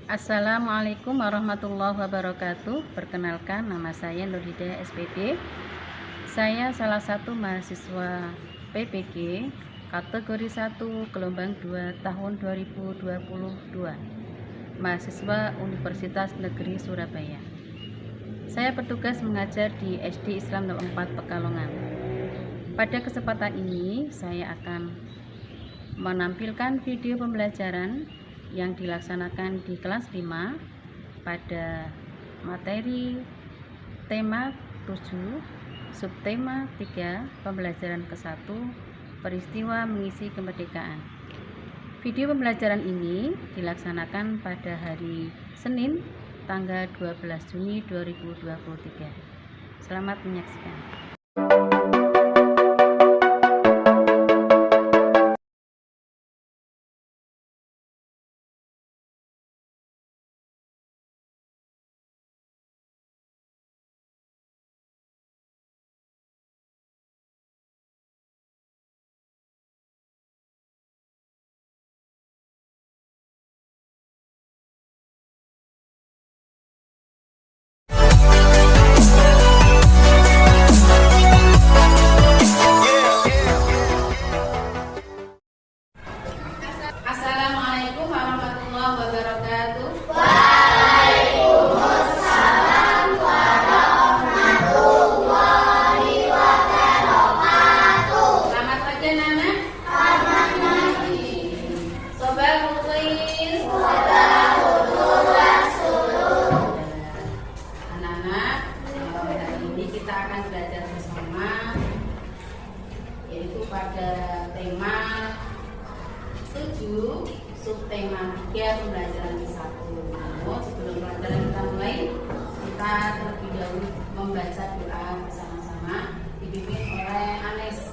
Assalamualaikum warahmatullahi wabarakatuh. Perkenalkan, nama saya Nurhidayah SPD. Saya salah satu mahasiswa PPG kategori 1 gelombang 2 tahun 2022, mahasiswa Universitas Negeri Surabaya. Saya bertugas mengajar di SD Islam 04 Pekalongan. Pada kesempatan ini saya akan menampilkan video pembelajaran yang dilaksanakan di kelas 5 pada materi tema 7, subtema 3, pembelajaran ke-1, peristiwa mengisi kemerdekaan. Video pembelajaran ini dilaksanakan pada hari Senin tanggal 12 Juni 2023. Selamat menyaksikan. Assalamualaikum warahmatullahi wabarakatuh. Waalaikumsalam warahmatullahi wabarakatuh. Selamat pagi anak-anak. Selamat pagi. Sobat Mukhlis. Anak-anak, hari ini kita akan belajar bersama, yaitu pada tema 7, subtema 3, pembelajaran ke-1. Namun sebelum pelajaran kita mulai, kita terlebih dahulu membaca doa bersama-sama dipimpin oleh Anes.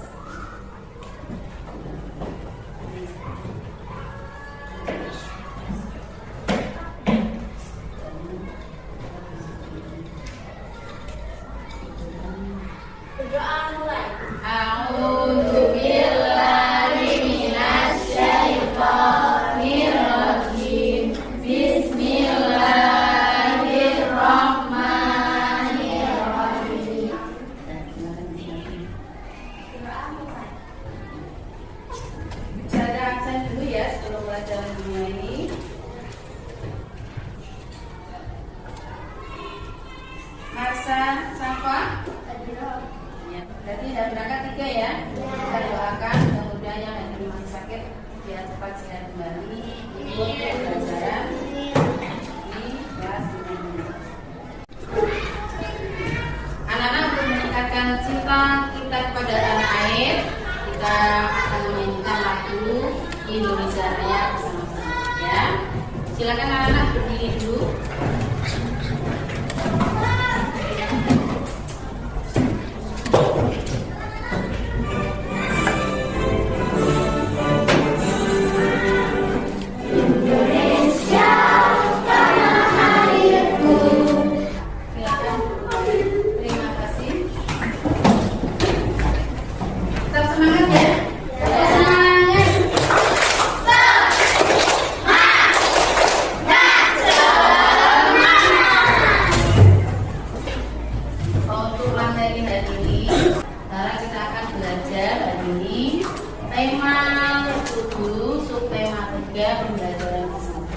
Berdoa mulai. A'udzubillahi minasyaitonirrajim. Bismillahirrahmanirrahim. Berdoa mulai. Saya absen dulu ya sebelum pelajaran dimulai. Marsa, Safa. Ya, berarti sudah berangkat 3 ya. Kita doakan mudah-mudahan yang lagi masih sakit biar cepat sehat kembali ikut pelajaran di kelas ini. Anak-anak, untuk meningkatkan cinta kita kepada tanah air, kita akan menyanyikan lagu Indonesia Raya bersama-sama ya. Silakan anak-anak berdiri dulu. Terima kasih. Tetap semangat ya. Semangat. Untuk materi hari ini, sekarang kita akan belajar hari ini tema 7, subtema 3, pembelajaran ke-1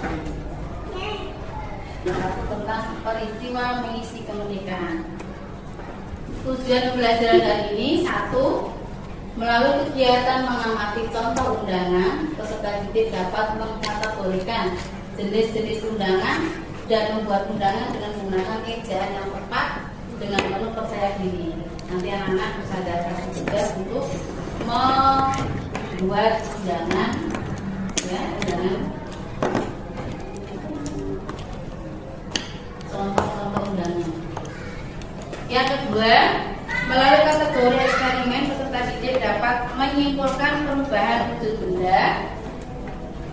tentang peristiwa mengisi kemerdekaan. Tujuan pembelajaran hari ini: 1. Melalui kegiatan mengamati contoh undangan, peserta didik dapat mengkategorikan jenis-jenis undangan dan membuat undangan dengan menggunakan ejaan yang tepat dengan penuh percaya diri. Nanti anak-anak bisa dapat tugas untuk membuat undangan, ya, undangan contoh-contoh undangan. Yang kedua, melalui kategori eksperimen, peserta didik dapat menyimpulkan perubahan wujud benda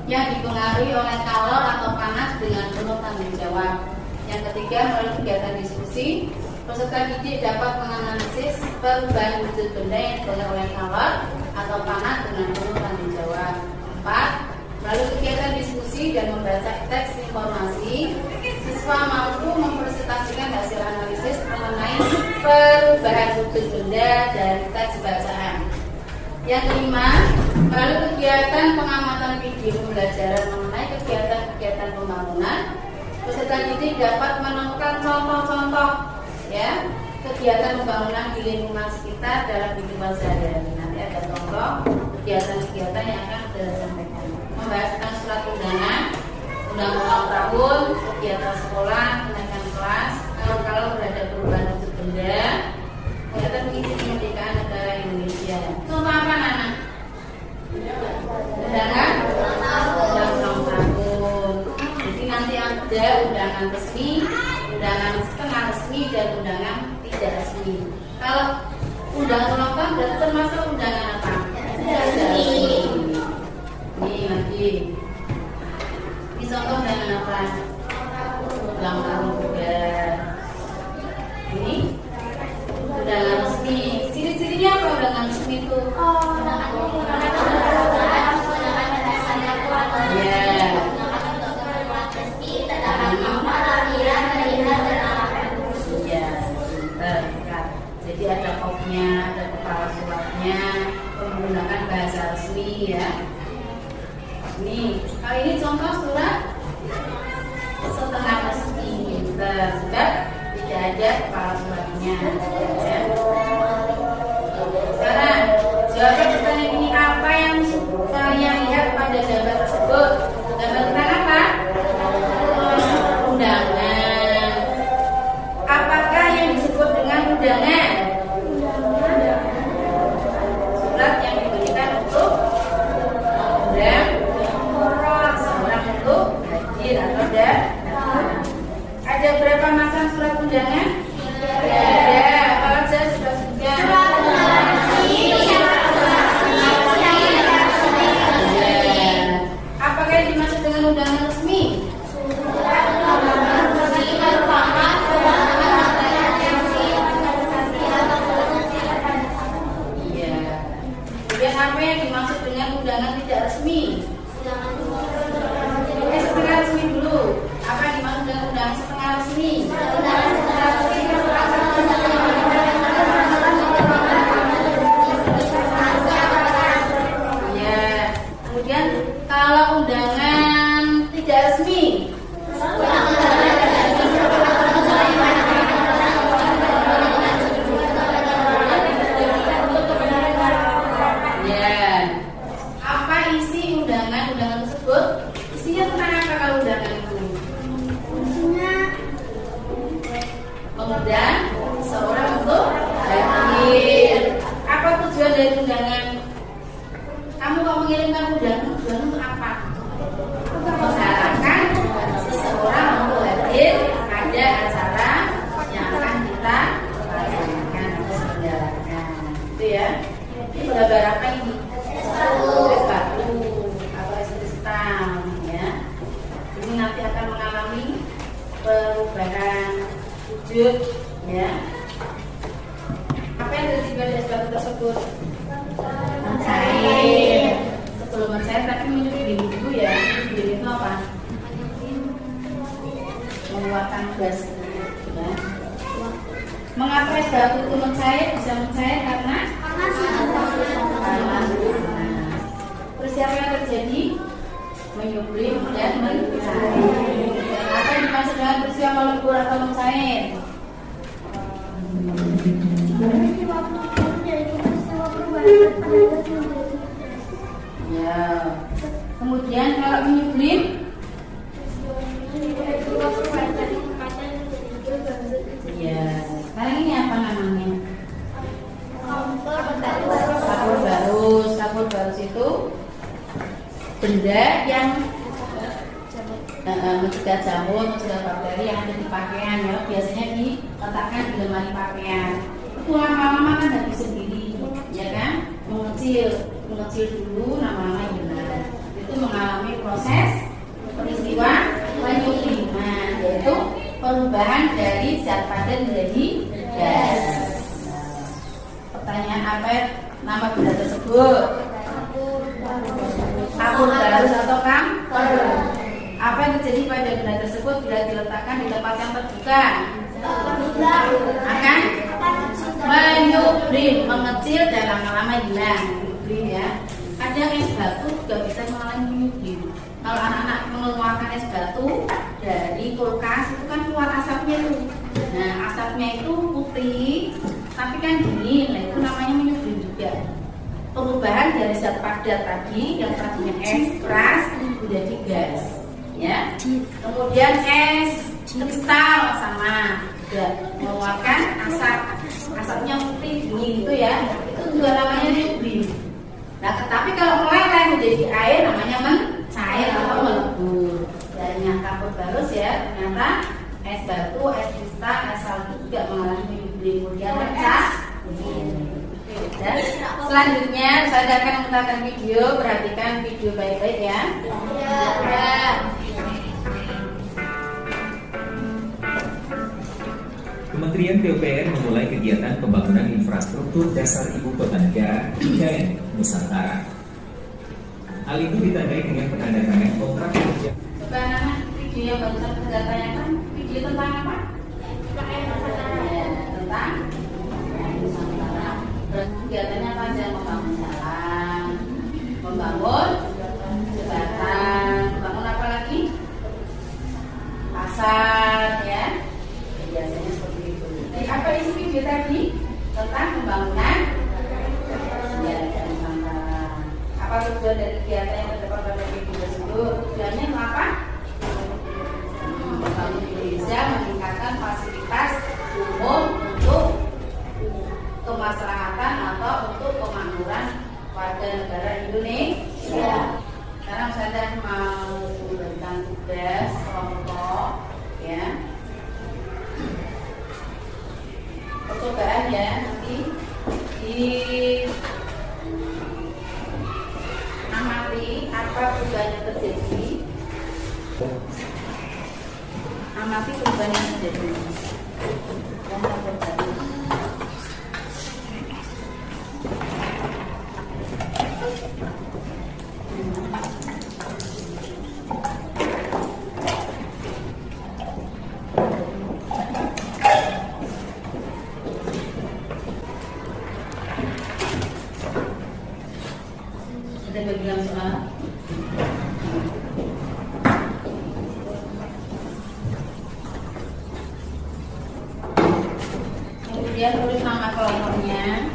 yang dipengaruhi oleh kalor atau panas dengan penuh tanggung jawab. Yang ketiga, melalui kegiatan diskusi, peserta didik dapat menganalisis perubahan wujud benda yang dipengaruhi oleh kalor atau panas dengan penuh tanggung jawab. 4. Melalui kegiatan diskusi dan membaca teks informasi, benda dari teks bacaan. Yang kelima, melalui kegiatan pengamatan video pembelajaran mengenai kegiatan-kegiatan pembangunan, peserta didik dapat menemukan contoh-contoh ya kegiatan pembangunan di lingkungan sekitar dalam kehidupan sehari-hari. Nanti ada contoh kegiatan-kegiatan yang akan kita sampaikan. Membahas tentang surat undangan, undang-undang tahun, kegiatan sekolah, kenaikan kelas, kalau berada perubahan wujud benda, kegiatan mengisi kemerdekaan negara Indonesia. Contoh apa, Nana? Undangan? Undang-undang tahun. Jadi nanti ada undangan resmi, undangan setengah resmi, dan undangan tidak resmi. Kalau undangan ulang tahun berarti termasuk undangan apa? Tidak resmi. Ini lagi. Ini contoh undangan apa? Ulang tahun juga. Ini undangan resmi. Ciri-cirinya apa undangan resmi itu? Jadi ada kopnya, ada kepala suratnya, menggunakan bahasa resmi ya. Ini, kalau ini contoh surat setengah resmi, sebab tidak ada kepala suratnya. Ya. Sekarang jawab pertanyaan ini, apa yang kalian lihat pada gambar tersebut? Gambar tentang apa? Undangan. Apakah yang disebut dengan undangan? Surat yang diberikan untuk mengundang seseorang untuk hadir atau datang. Ada berapa macam surat undangan? Ada. Apa saja sudah sudah? Apakah yang dimaksud dengan undangan resmi? Apa yang dimaksud dengan undangan tidak resmi? Setengah resmi dulu. Apa yang dimaksud dengan undangan setengah resmi? Ya. Kemudian kalau undangan tidak resmi? Isinya tentang apa kalau undangan itu? Mengundang seorang untuk hadir. Apa tujuan dari undangan? Kamu mau mengirimkan undangan untuk apa? Mengharapkan seseorang untuk hadir pada acara yang akan kita laksanakan atau selenggarakan. Itu ya. Ini gambar apa ini? Es batu atau es kristal. Ini nanti akan mengalami perubahan wujud ya. Apa yang terjadi pada es batu tersebut? Mencair. Sebelum mencair tapi menyendiri dulu ya. Menyendiri itu apa? Mengeluarkan gas ya. Mengapa es batu itu mencair? Bisa mencair karena panas. Terus apa yang terjadi? Menyublim dan mencair. Apa yang dimaksud dengan peristiwa melebur atau mencair? Ya. Kemudian kalau menyublim? Ya. Sekarang ini apa namanya? Kapur barus. Kapur barus itu benda yang mencegah jamur, mencegah bakteri yang ada di pakaian ya. Biasanya diletakkan di lemari pakaian. Itu lama-lama kan habis sendiri, ya kan? Mengecil dulu, lama-lama hilang. Itu mengalami proses peristiwa penyubliman, yaitu perubahan dari zat padat menjadi gas. Pertanyaan apa nama benda tersebut? Kapur barus atau kamper? Apa yang terjadi pada benda tersebut bila diletakkan di tempat yang terbuka? Akan menyublim, mengecil dan lama-lama hilang. Menyublim ya. Kadang es batu juga bisa mengalami menyublim. Kalau anak-anak mengeluarkan es batu dari kulkas itu kan keluar asapnya tuh. Nah asapnya itu putih, tapi kan dingin. Nah itu namanya menyublim juga. Perubahan dari zat padat tadi yang tadinya es keras menjadi gas, ya. Kemudian es kristal sama juga mengeluarkan asapnya putih dingin itu ya. Itu juga namanya menyublim. Nah, tetapi kalau meleleh menjadi air namanya mencair atau melebur. Dan yang campur barus ya, ternyata es batu, es kristal, es salju juga mengalami menyublim. Kemudian pecah. Dan selanjutnya saya akan memutarkan video, perhatikan video baik-baik ya. Kementerian PUPR memulai kegiatan pembangunan infrastruktur dasar ibu kota negara IKN Nusantara. Hal itu ditandai dengan penandatanganan kontrak kerja. Coba anak video yang barusan saya tanyakan, video tentang apa? Tentang Nusantara. Kegiatannya apa aja? Membangun jalan, membangun jembatan, membangun apa lagi? Pasar, ya. Biasanya seperti itu. Jadi apa isi video tadi? Tentang pembangunan Nusantara. Apa tujuan dari kegiatan yang terdapat pada video tersebut? Tujuannya apa? Membangun Indonesia, meningkatkan fasilitas umum untuk kemaslahatan atau untuk kemakmuran warga negara Indonesia. Sekarang saya mau memberikan tugas kelompok, ya. Percobaan ya, nanti di amati apa perubahan yang terjadi. Amati perubahan yang terjadi. Dan terjadi. Ada bagian soal. Kemudian tulis nama kelompoknya.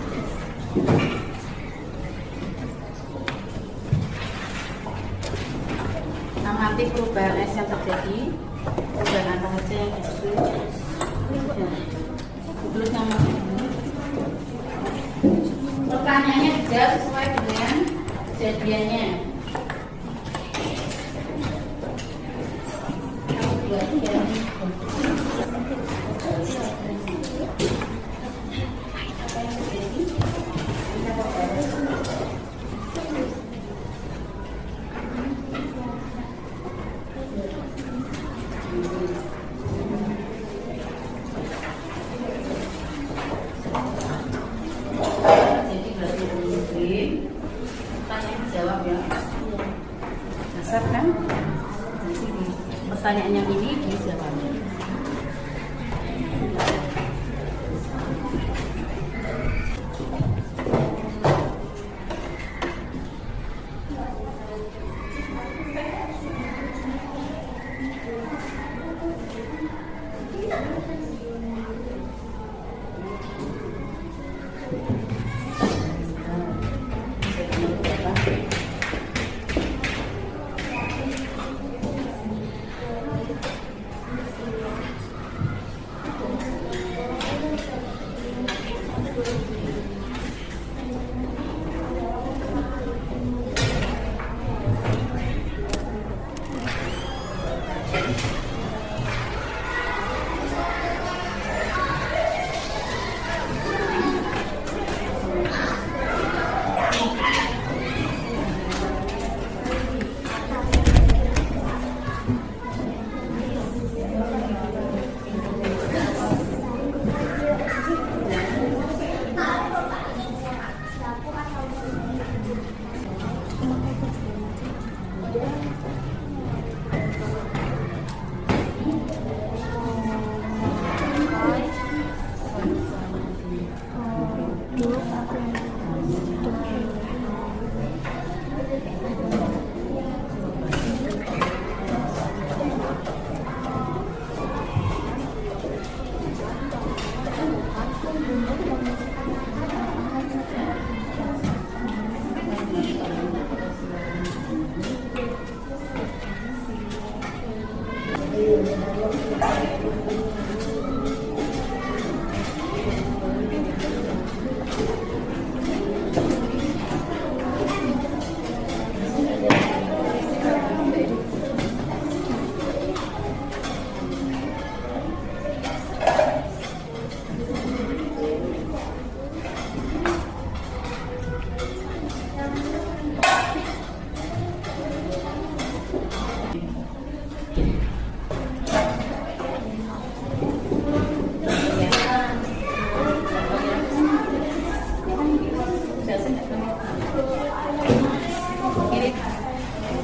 Amati perubahan es yang terjadi. Perubahan apa saja yang terjadi. Tulis nama. Pertanyaannya dijawab sesuai dengan kejadiannya. Jadi berarti mungkin pertanyaan dijawab ya. Dasar kan? Jadi pertanyaan yang ini dijawabnya.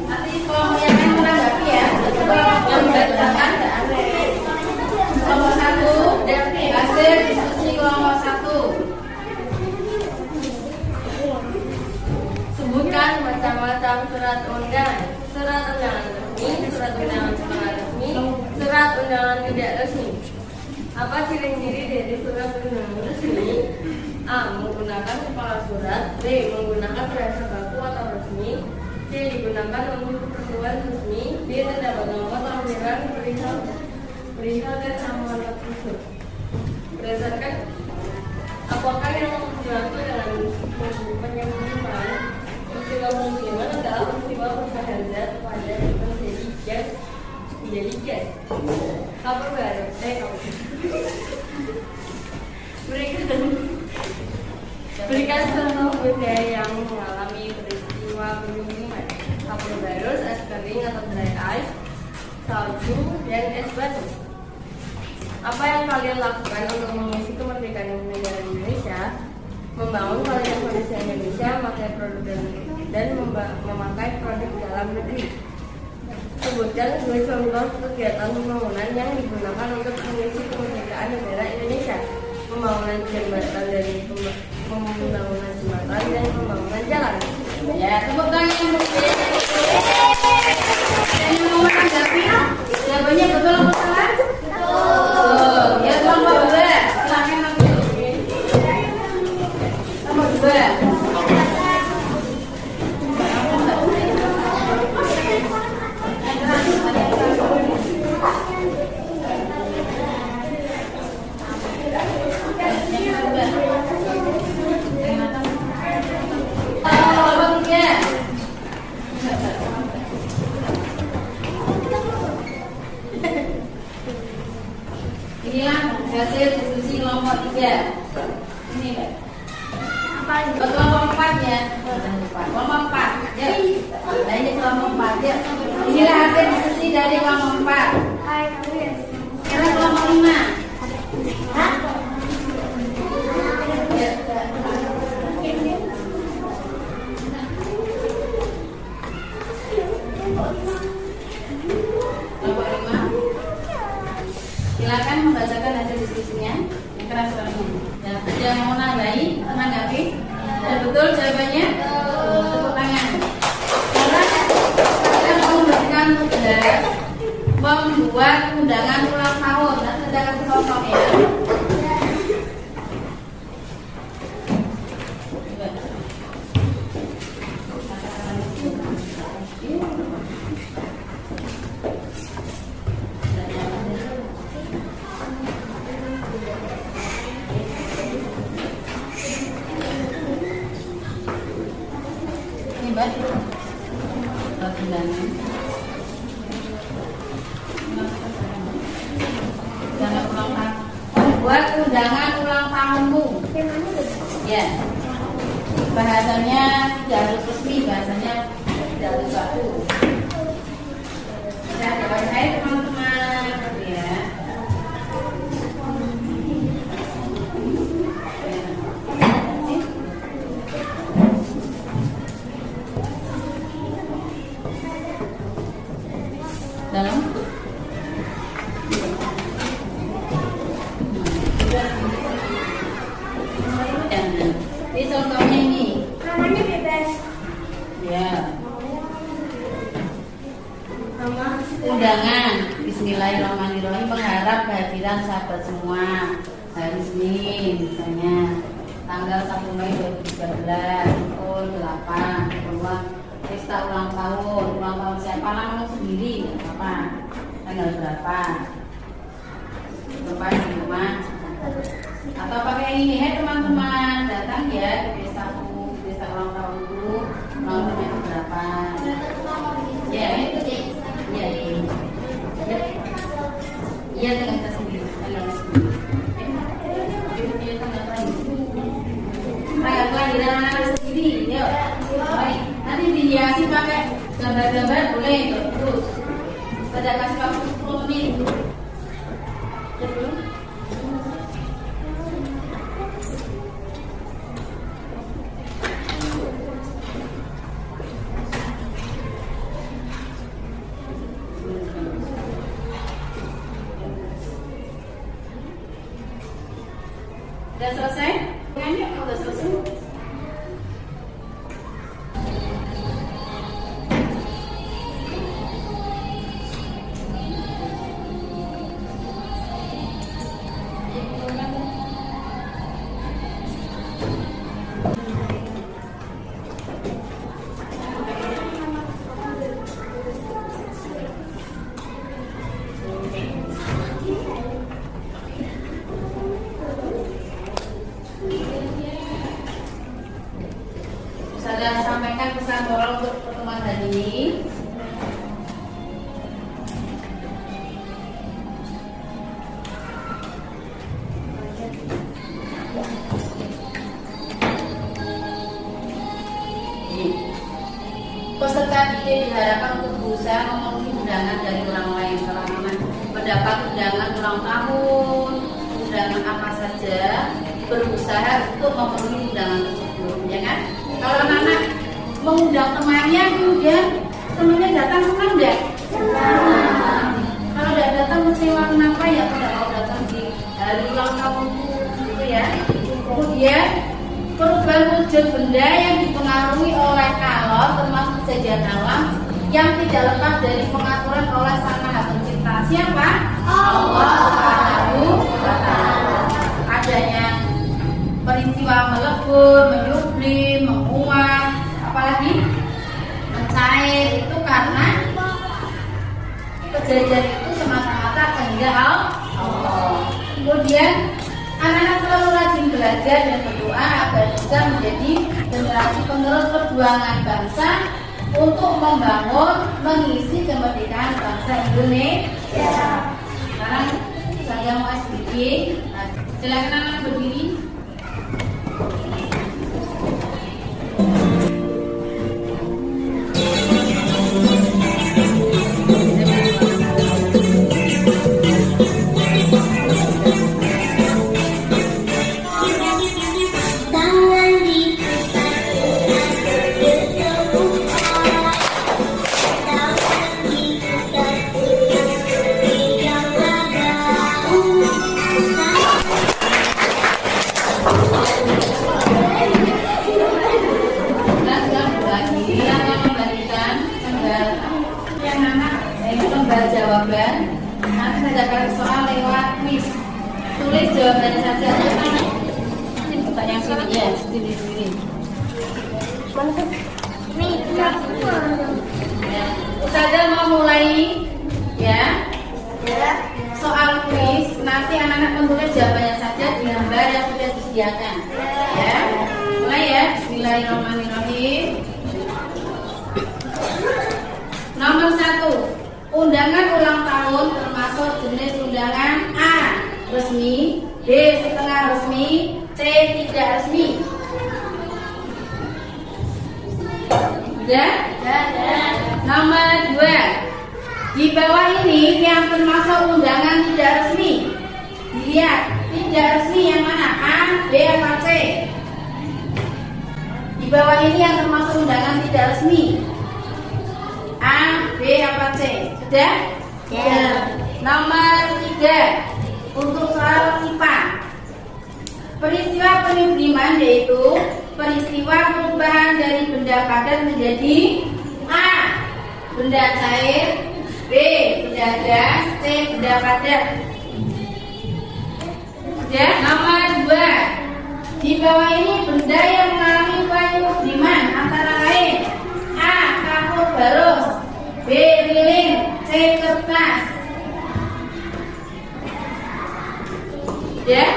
Nanti kalau yang lain menanggapi ya, yang berdatangan kelompok 1 hasil diskusi kelompok 1. Sebutkan macam-macam surat undangan. Surat undangan resmi, surat undangan setengah resmi, surat undangan tidak resmi. Apa ciri-ciri dari surat undangan resmi? A. Menggunakan kepala surat. B. Menggunakan bahasa baku atau resmi. C. Digunakan untuk keperluan resmi. D. Terdapat nomor lampiran perihal dan sambungan tersebut. Berdasarkan apakah yang dibantu dengan penyembuhan peristiwa pemukiman adalah peristiwa bersahadat pada menjadi gas. Kabar baru, berikan contoh budaya yang mengalami peristiwa pemukiman. Kapur barus, es kering atau dry ice, salju, dan es batu. Apa yang kalian lakukan untuk mengisi kemerdekaan negara Indonesia? Membangun kualitas manusia Indonesia, memakai produk dan memakai produk dalam negeri. Sebutkan 2 contoh kegiatan pembangunan yang digunakan untuk mengisi kemerdekaan negara Indonesia. Pembangunan jembatan dan pembangunan jalan. Ya, tepuk tangan yang berdiri. Dan yang mau menanggapi, jawabannya betul atau salah? Betul. Ya, kelompok 2, silakan maju. Kelompok 2. Inilah hasil diskusi kelompok 3. Ini Mbak. Kelompok 4 ya. Kelompok 4. Ya. Nah ini kelompok 4 ya. Inilah hasil diskusi dari kelompok 4. Sekarang kelompok 5. Ya. Kelompok 5. Silakan membacakan hasil diskusinya yang keras suaranya. Ya, ada yang mau menanggapi? Dan betul jawabannya? Tepuk tangan. Sekarang saya mau memberikan tugas membuat undangan ulang tahun. Nanti saya kasih contoh ya. Mbak, buat undangan ulang tahunmu. Ya, bahasanya tidak harus resmi, bahasanya tidak harus baku. Bisa dipakai teman-teman, ya. Dalam ini contohnya ini Namanya bebas. ya undangan Bismillahirrahmanirrahim mengharap kehadiran sahabat semua hari Senin misalnya tanggal 1 Mei 2013 pukul 8 peluang pesta ulang tahun siapa namanya sendiri apa tanggal berapa? Bapak di rumah. Atau pakai ini, hai teman-teman, datang ya di desaku, di desa ulang tahunku, ulang tahunnya berapa? Ya, itu sih. Ya, iya dengan kita sendiri, tanggal sendiri. Tanggal kelahiran anak sendiri, yuk. Baik, nanti dihiasi pakai gambar-gambar boleh, terus. Pada kasih waktu 10 menit. Udah selesai? Nanya udah selesai? Saya sampaikan pesan moral untuk pertemuan hari ini. Peserta didik diharapkan untuk berusaha memenuhi undangan dari orang lain. Kalau memang mendapat undangan ulang tahun, undangan apa saja, berusaha untuk memenuhi undangan tersebut, ya kan? Kalau anak-anak mengundang temannya, kemudian temannya datang, senang enggak? Kalau tidak datang kecewa, kenapa ya? Kalau mau datang di hari ulang tahunku, gitu ya. Kemudian perubahan wujud benda yang dipengaruhi oleh kalor termasuk kejadian alam yang tidak lepas dari pengaturan oleh Sang Maha Pencipta. Siapa? Allah Subhanahu wa Ta'ala. Adanya peristiwa melebur, menyublim, menguap, apalagi mencair, itu karena kejadian itu semata-mata kehendak Allah. Kemudian anak-anak selalu rajin belajar dan berdoa agar bisa menjadi generasi penerus perjuangan bangsa untuk membangun, mengisi kemerdekaan bangsa Indonesia. Sekarang saya mau SBG. Nah, silakan anak berdiri. Jawaban, nanti saya akan soal lewat quiz. Tulis jawabannya saja. Ini pertanyaan sini ya, sini. Mana kan? Nih, ya. Ustazah mau mulai ya. Soal quiz, nanti anak-anak menulis jawabannya saja di gambar yang sudah disediakan. Ya, mulai ya. Bismillahirrahmanirrahim. Nomor 1. Undangan ulang tahun termasuk jenis undangan A. Resmi, B. Setengah resmi, C. Tidak resmi. Sudah? Nomor 2. Di bawah ini yang termasuk undangan tidak resmi. Dilihat, tidak resmi yang mana? A, B, atau C? Di bawah ini yang termasuk undangan tidak resmi. A, B, apa C? Sudah? Ya. Nomor 3. Untuk soal IPA. Peristiwa penyubliman yaitu peristiwa perubahan dari benda padat menjadi A. Benda cair, B. Benda gas, C. Benda padat. Sudah? Nomor 2. Di bawah ini benda yang mengalami penyubliman antara lain A. Kapur barus, B. Lilin, C. Kertas. Ya?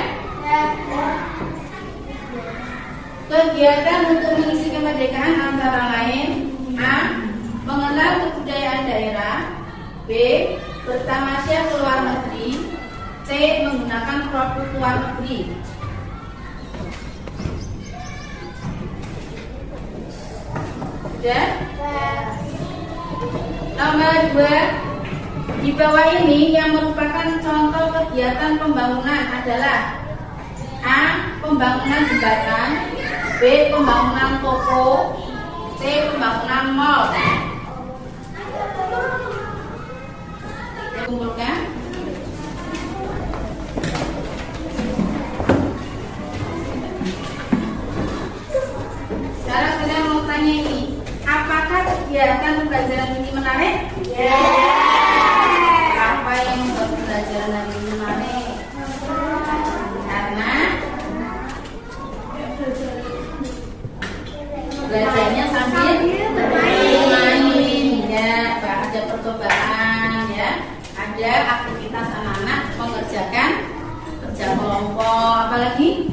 Kegiatan untuk mengisi kemerdekaan antara lain: A. Mengenal kebudayaan daerah. B. Bertamasya ke luar negeri. C. Menggunakan produk luar negeri. Sudah? Nomor 2. Di bawah ini yang merupakan contoh kegiatan pembangunan adalah: A. Pembangunan jembatan. B. Pembangunan toko. C. Pembangunan mall. Kumpulkan. Sekarang saya mau tanya ini, apakah kegiatan pembelajaran ini menarik? Ya. Apa yang membuat pembelajaran hari ini menarik? Karena belajarnya sambil bermain, ya, ada percobaan, ya, ada aktivitas anak-anak mengerjakan kerja kelompok, apalagi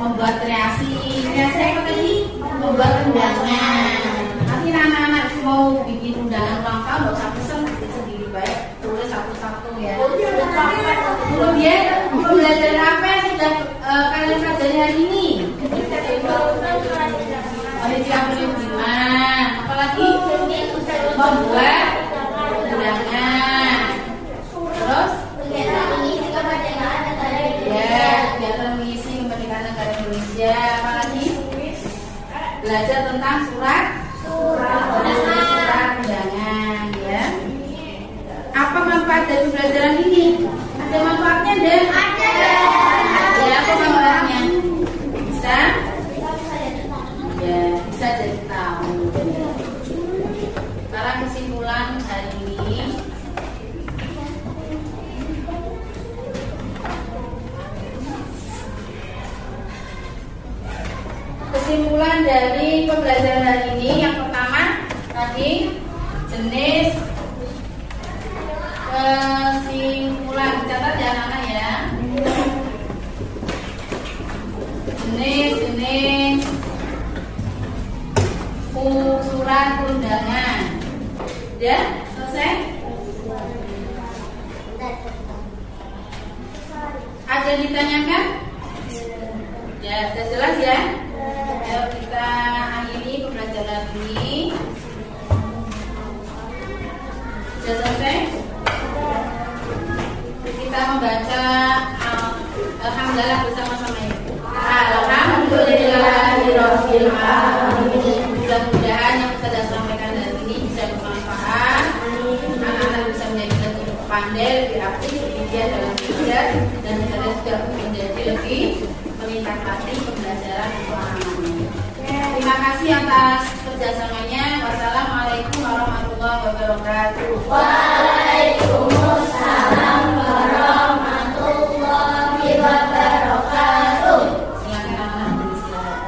membuat kreasi apa tadi? Membuat undangan. Nanti anak-anak mau bikin undangan ulang tahun, nggak usah pesen, bikin sendiri baik, tulis satu-satu ya. Kemudian belajar apa yang sudah kalian pelajari hari ini? Apalagi membuat undangan. Terus kegiatan mengisi kemerdekaan negara Indonesia. Apalagi belajar tentang surat undangan, ya. Apa manfaat dari pembelajaran ini? Ada manfaatnya deh? Ada. Apa manfaatnya? Bisa? Ya, bisa jadi tahu. Sekarang kesimpulan hari ini. Kesimpulan dari pembelajaran hari ini, yang pertama tadi jenis kesimpulan, catat ya anak-anak ya. Jenis surat undangan. Ya, selesai? Ada ditanyakan? Ya, sudah jelas ya? Ayo kita akhiri pembelajaran ini. Sudah selesai? Kita membaca alhamdulillah bersama-sama ya. Alhamdulillahirabbil alamin. Mudah-mudahan yang saya sampaikan hari ini bisa bermanfaat. Anak-anak bisa menjadi lebih pandai, lebih aktif, lebih giat dalam belajar, dan kita juga menjadi lebih meningkatkan pembelajaran dan pemahamannya. Terima kasih atas kerjasamanya. Wassalamualaikum warahmatullahi wabarakatuh. Waalaikumsalam warahmatullahi wabarakatuh. Silakan anak-anak beristirahat.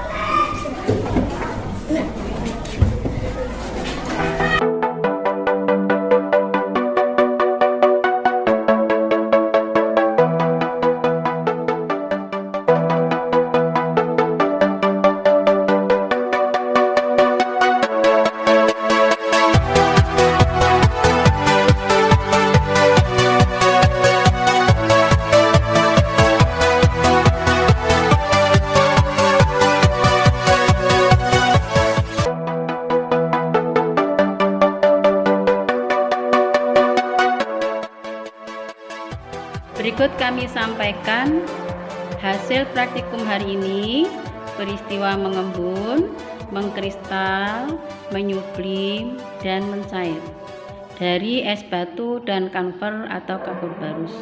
Berikut kami sampaikan hasil praktikum hari ini: peristiwa mengembun, mengkristal, menyublim, dan mencair dari es batu dan kanver atau kapur barus.